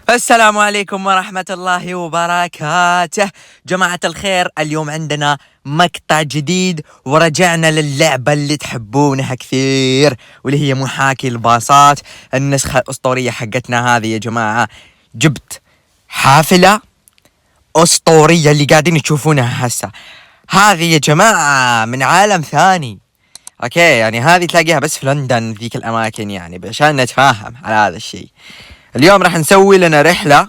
السلام عليكم ورحمة الله وبركاته جماعة الخير. اليوم عندنا مقطع جديد ورجعنا للعبة اللي تحبونها كثير واللي هي محاكي الباصات، النسخة الأسطورية حقتنا هذه يا جماعة. جبت حافلة أسطورية اللي قاعدين تشوفونها هسه، هذه يا جماعة من عالم ثاني. اوكي يعني هذه تلاقيها بس في لندن ذيك الأماكن، يعني عشان نتفاهم على هذا الشيء. اليوم راح نسوي لنا رحلة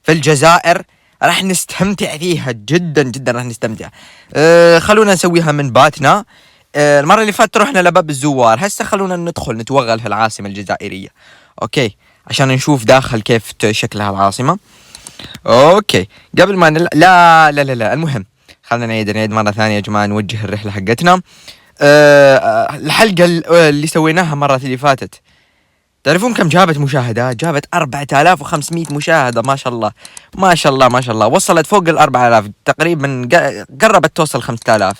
في الجزائر، راح نستمتع فيها جدا جدا، راح نستمتع. خلونا نسويها من باتنا. المرة اللي فاتت رحنا لباب الزوار، هسه خلونا ندخل نتوغل في العاصمة الجزائرية. اوكي عشان نشوف داخل كيف شكلها العاصمة. اوكي قبل ما لا المهم خلنا نعيد مرة ثانية يا جماعة، نوجه الرحلة حقتنا. الحلقة اللي سويناها مرة اللي فاتت تعرفون كم جابت مشاهدات؟ جابت 4500 مشاهدة، ما شاء الله ما شاء الله ما شاء الله، وصلت فوق 4000 تقريبا، قربت توصل 5000.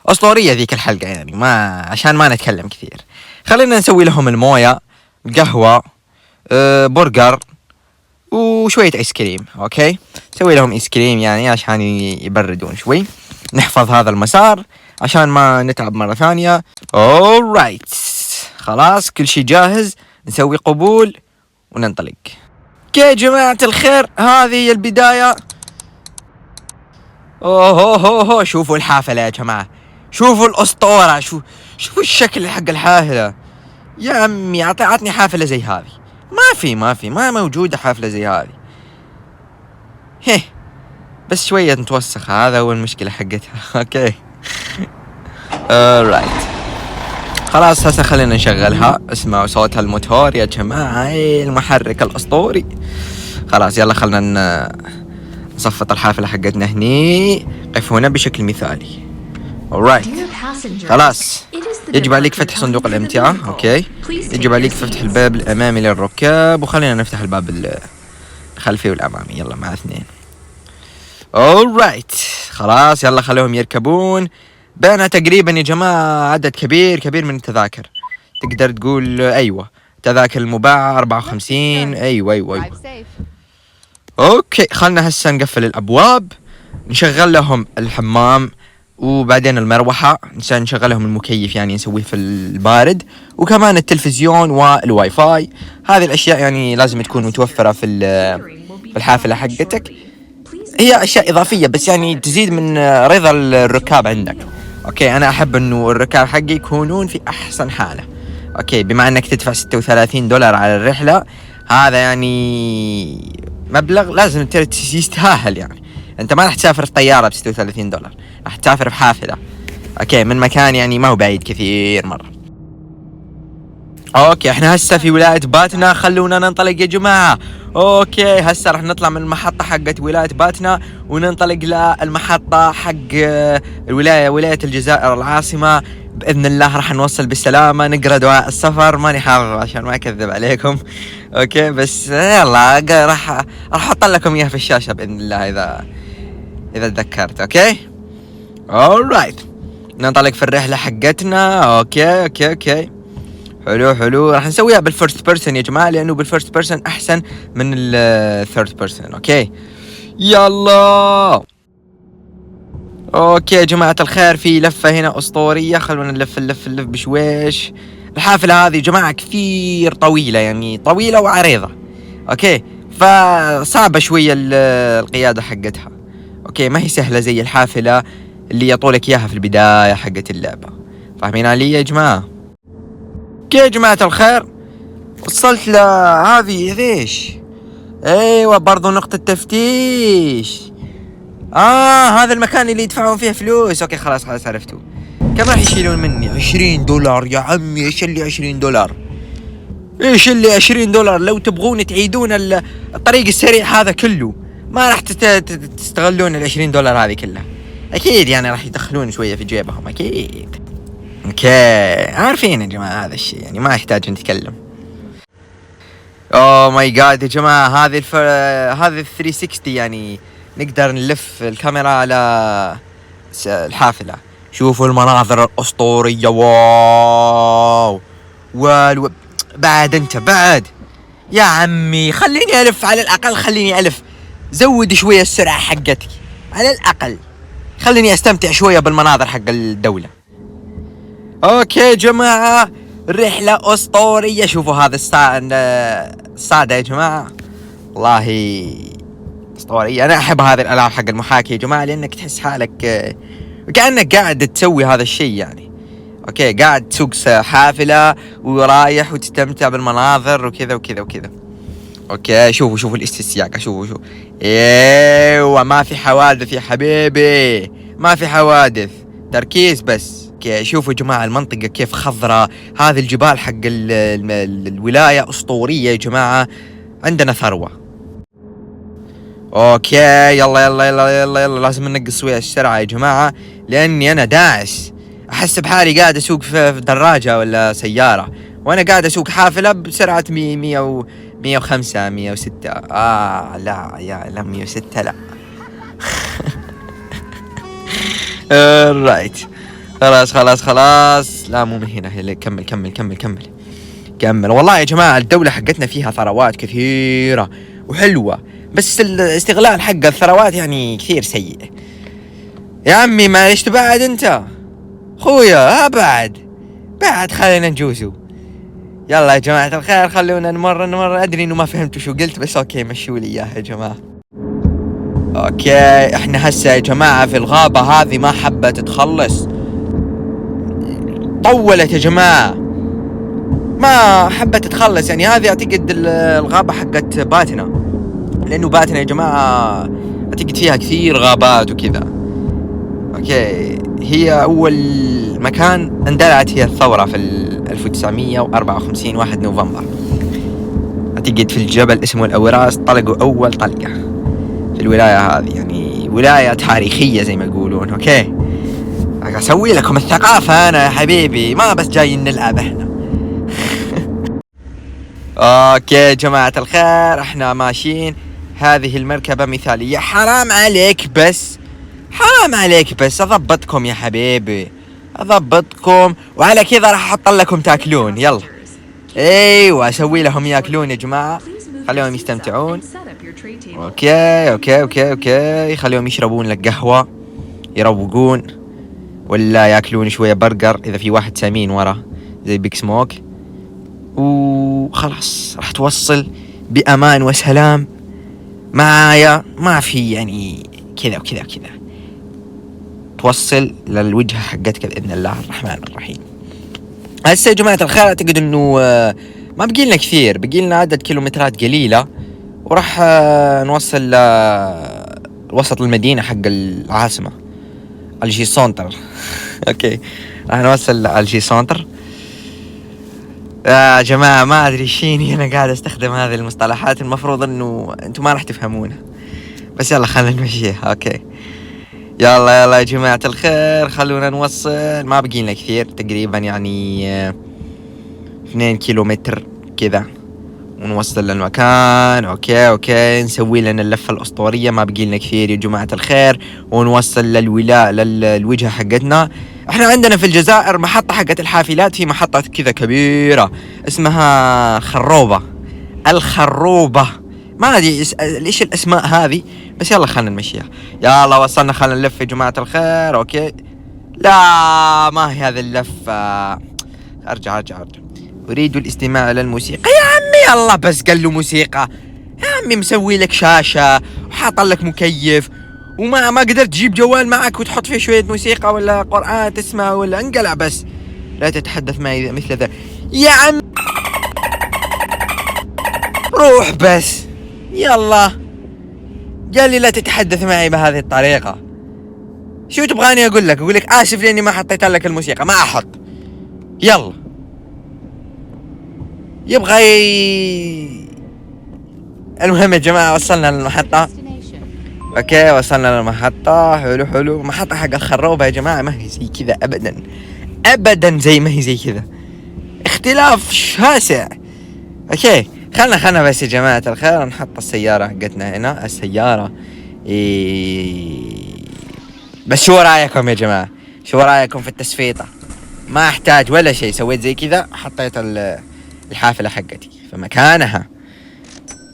أسطورية ذيك الحلقة يعني، ما عشان ما نتكلم كثير خلينا نسوي لهم الموية، قهوة، برجر وشوية ايس كريم. اوكي نسوي لهم ايس كريم يعني عشان يبردون شوي، نحفظ هذا المسار عشان ما نتعب مرة ثانية. alright خلاص كل شي جاهز، نسوي قبول وننطلق. يا جماعة الخير هذه هي البداية. اوه شوفوا الحافلة يا جماعة، شوفوا الأسطورة، شوفوا الشكل حق الحافلة. يا عمي عطني حافلة زي هذه، ما موجودة حافلة زي هذه. هيه بس شوية نتوسخ، هذا هو المشكلة حقتها. اوكي alright خلاص هسه خلينا نشغلها، اسمعوا صوت الموتور يا جماعة، المحرك الأسطوري. خلاص يلا خلنا نصفط الحافلة حقتنا هني، قفونا بشكل مثالي. alright خلاص يجب عليك فتح صندوق الامتعة. اوكي يجب عليك فتح الباب الأمامي للركاب، وخلينا نفتح الباب الخلفي والأمامي، يلا مع اثنين. alright خلاص يلا خلوهم يركبون. بينها تقريبا يا جماعة عدد كبير من التذاكر، تقدر تقول ايوه تذاكر المباعة 54. ايوه اوكي خلنا هسه نقفل الابواب، نشغل لهم الحمام وبعدين المروحة، نشغل لهم المكيف يعني نسويه في البارد، وكمان التلفزيون والواي فاي. هذه الاشياء يعني لازم تكون متوفرة في الحافلة حقتك، هي اشياء اضافية بس يعني تزيد من رضا الركاب عندك. اوكي انا احب انه الركاب حقي يكونون في احسن حالة. اوكي بما انك تدفع $36 على الرحلة، هذا يعني مبلغ لازم يستاهل. يعني انت ما راح تسافر في طيارة $36، راح تسافر في حافلة اوكي من مكان يعني ما هو بعيد كثير مرة. اوكي احنا هسه في ولاية باتنا، خلونا ننطلق يا جماعة. اوكي هسه راح نطلع من المحطة حقت ولاية باتنا وننطلق للمحطة حق ولاية الجزائر العاصمة. بإذن الله راح نوصل بالسلامة، نقرأ دعاء السفر، ماني حافظ عشان ما أكذب عليكم. اوكي بس يلا راح أحط لكم إياه في الشاشة بإذن الله إذا تذكرت. اوكي alright ننطلق في الرحلة حقتنا. اوكي حلو راح نسويها بالفيرست بيرسون يا جماعة، لأنه بالفيرست بيرسون أحسن من الثيرد بيرسون. اوكي يلا. اوكي يا جماعة الخير في لفة هنا أسطورية، خلونا نلف بشويش. الحافلة هذه يا جماعة كثير طويلة، يعني طويلة وعريضة. اوكي فصعبة شوية القيادة حقتها. اوكي ما هي سهلة زي الحافلة اللي يطولك اياها في البداية حقت اللعبة، فاهمين علي يا جماعة؟ اوكي يا جماعة الخير وصلت لهذه ذيش، ايوه برضو نقطة تفتيش. هذا المكان اللي يدفعون فيه فلوس. اوكي خلاص عرفتوا. كم راح يشيلون مني؟ $20 يا عمي. ايش اللي $20؟ ايش اللي $20؟ لو تبغون تعيدون الطريق السريع هذا كله ما راح تستغلون $20 هذه كلها. اكيد يعني راح يدخلون شوية في جيبهم اكيد. اوكي عارفين يا جماعة هذا الشيء، يعني ما يحتاج نتكلم. اوه ماي جاد يا جماعة هذه هذه 360 يعني نقدر نلف الكاميرا على الحافلة. شوفوا المناظر الأسطورية. واو بعد انت بعد يا عمي خليني ألف على الأقل، خليني ألف. زود شوية السرعة حقتك على الأقل، خليني أستمتع شوية بالمناظر حق الدولة. أوكي جماعة، رحلة أسطورية. شوفوا هذا الصادة يا جماعة، والله أسطورية. أنا أحب هذه الألعاب حق المحاكي يا جماعة، لأنك تحس حالك كأنك قاعد تسوي هذا الشيء يعني. اوكي، قاعد تسوق حافلة ورايح وتستمتع بالمناظر وكذا وكذا وكذا. اوكي شوفوا الاستسياق، شوفوا ايوه، ما في حوادث يا حبيبي، ما في حوادث، تركيز بس. اوكي شوفوا يا جماعة المنطقة كيف خضراء، هذه الجبال حق الولاية أسطورية يا جماعة. عندنا ثروة. اوكي يلا يلا يلا يلا يلا، لازم ننقص شوية السرعة يا جماعة، لأني أنا داعس. أحس بحالي قاعد أسوق في دراجة ولا سيارة، وأنا قاعد أسوق حافلة بسرعة 105 106. لا يا لا 106 لا. رايت، خلاص لا مو من هنا. كمل. والله يا جماعة الدولة حقتنا فيها ثروات كثيرة وحلوة، بس الاستغلال حق الثروات يعني كثير سيء. يا عمي معليش تبعد انت خويا، بعد خلينا نجوزو. يلا يا جماعة الخير خلونا نمر. ادري انه ما فهمتوا شو قلت، بس اوكي مشوا لي اياها يا جماعة. اوكي احنا هسه يا جماعة في الغابة هذه ما حبت تخلص، طولت يا جماعة، ما حبت تخلص. يعني هذه اعتقد الغابة حقت باتنا، لانه باتنا يا جماعة اعتقد فيها كثير غابات وكذا. اوكي هي اول مكان اندلعت هي الثورة في 1954 1 نوفمبر، اعتقد في الجبل اسمه الأوراس طلقوا اول طلقة في الولاية هذه، يعني ولاية تاريخية زي ما يقولون. اوكي اسوي لكم الثقافة انا يا حبيبي، ما بس جايين نلعب احنا. اوكي يا جماعة الخير احنا ماشيين، هذه المركبة مثالية. حرام عليك بس اضبطكم يا حبيبي، اضبطكم، وعلى كذا راح احط لكم تاكلون. يلا ايوه اسوي لهم ياكلون يا جماعة، خليهم يستمتعون. اوكي خليهم يشربون لك قهوة يروقون، ولا ياكلون شوية برجر اذا في واحد سمين ورا زي بيك سموك، وخلاص راح توصل بامان وسلام معايا. ما في يعني كذا وكذا وكذا، توصل للوجهة حقتك بإذن الله الرحمن الرحيم. هسه يا جماعة الخير أعتقد إنه ما بقي لنا كثير، بقي لنا عدد كيلومترات قليلة وراح نوصل وسط المدينة حق العاصمة الجي سونتر. أوكي راح نوصل الجي سونتر. يا جماعة ما أدري شيني أنا قاعد أستخدم هذه المصطلحات، المفروض إنه أنتم ما راح تفهمونها، بس يلا خلينا نمشيها. أوكي يلا يا جماعة الخير خلونا نوصل، ما بقي لنا كثير، تقريبا يعني 2 كيلومتر كذا ونوصل للمكان. اوكي نسوي لنا اللفة الأسطورية، ما بقي لنا كثير يا جماعة الخير ونوصل للوجهة حقتنا. احنا عندنا في الجزائر محطة حقت الحافلات، في محطة كذا كبيرة اسمها الخروبة، ما ادري ليش الاسماء هذه، بس يلا خلنا نمشيها. يلا وصلنا، خلنا نلف يا جماعة الخير. اوكي لا ما هي هذه اللفة، ارجع اريد الاستماع الى الموسيقى. يا عمي يلا بس قال له موسيقى، يا عمي مسوي لك شاشة وحاط لك مكيف، وما قدرت تجيب جوال معك وتحط فيه شوية موسيقى ولا قرآن تسمع ولا انقلع، بس لا تتحدث معي مثل ذا. يا عم روح بس، يلا قال لي لا تتحدث معي بهذه الطريقة. شو تبغاني اقول لك اسف لاني ما حطيت لك الموسيقى، ما احط. يلا المهم يا جماعة وصلنا للمحطة. اوكي وصلنا للمحطة، حلو محطة حق الخروبة يا جماعة، ما هي زي كذا ابدا زي ما هي زي كذا، اختلاف شاسع. اوكي خلنا بس يا جماعة الخير نحط السيارة حقتنا هنا. السيارة بس شو رأيكم يا جماعة، شو رأيكم في التسفيطة؟ ما احتاج ولا شيء، سويت زي كذا حطيت الحافلة حقتي في مكانها.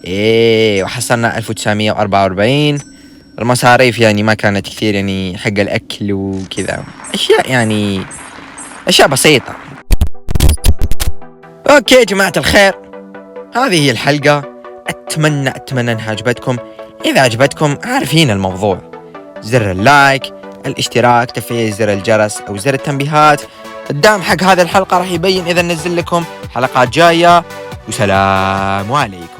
ايه وحصلنا 1944. المصاريف يعني ما كانت كثير، يعني حق الأكل وكذا، أشياء يعني أشياء بسيطة. أوكي يا جماعة الخير، هذه هي الحلقة. أتمنى أنها عجبتكم. إذا عجبتكم عارفين الموضوع، زر اللايك، الاشتراك، تفعيل زر الجرس أو زر التنبيهات. الدعم حق هذه الحلقة راح يبين إذا ننزل لكم حلقات جاية. وسلام عليكم.